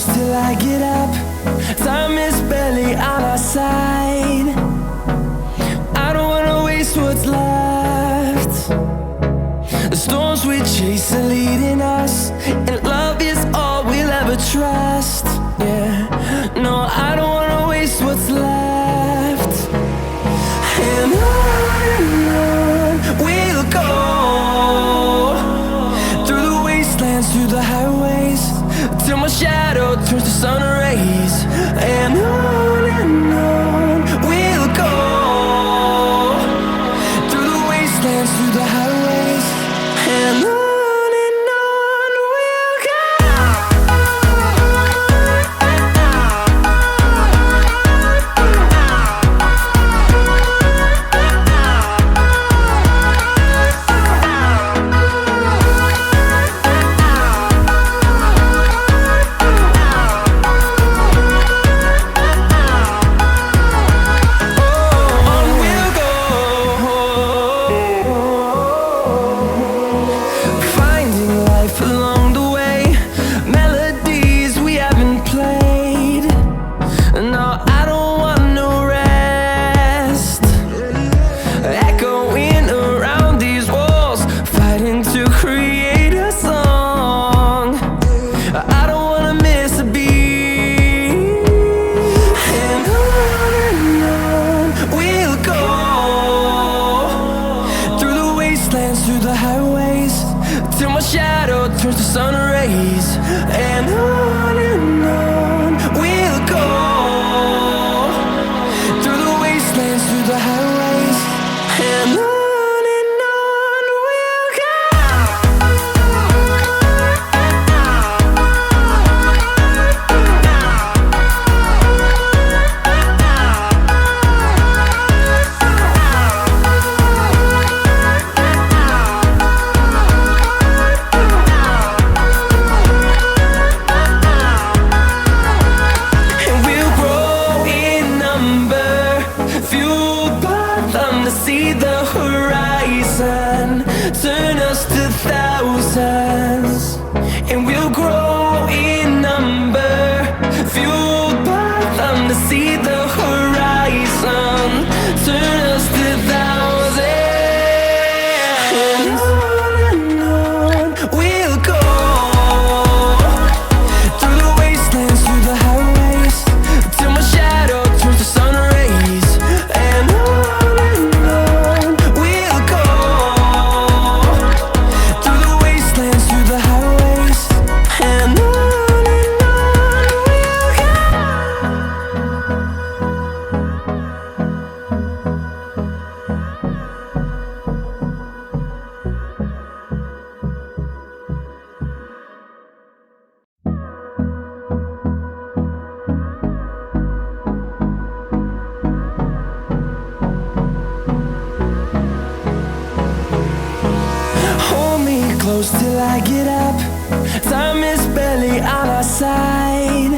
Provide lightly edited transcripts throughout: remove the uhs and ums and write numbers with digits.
close till I get up. Time is barely on our side. I don't wanna waste what's left. The storms we chase are leading us, and love is all we'll ever trust. Yeah, no, I don't wanna waste what's left. And on we'll go, through the wastelands, through the highways, till my shadow turns to sun rays. And on we'll go, through the wastelands, through the highways, and on we'll go. Through the highways, till my shadow turns to sun rays. And on we'll go, through the wastelands, through the highways, and on we'll go. See the horizon, turn us to thousands, and we'll grow in number, fueled by them to see the horizon, turn us to thousands. And on we'll go, through the wastelands, through the highways, till my shadow turns to sun rays. And close till I get up. Time is barely on our side.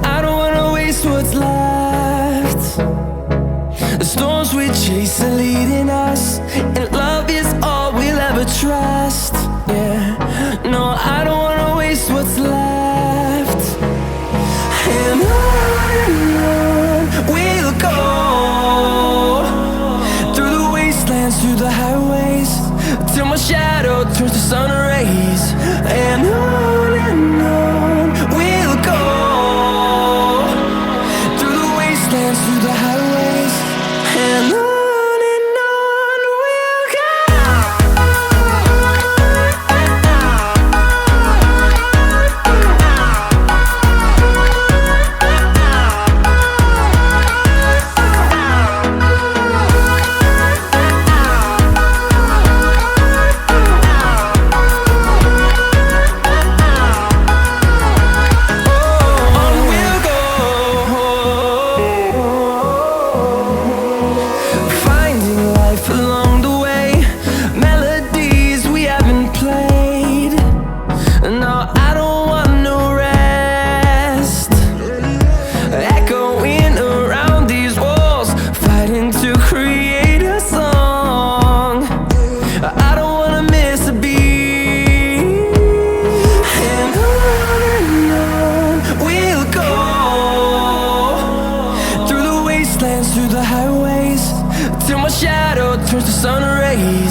I don't wanna waste what's left. The storms we chase are leading us, and love is all we'll ever trust. Yeah, no, I don't wanna waste what's left. And on we'll go, through the wastelands, through the highways, till my shadow turns to sun rays. And on we'll go, through the wastelands, through the highways, and on we'll go. till my shadow turns to sun rays.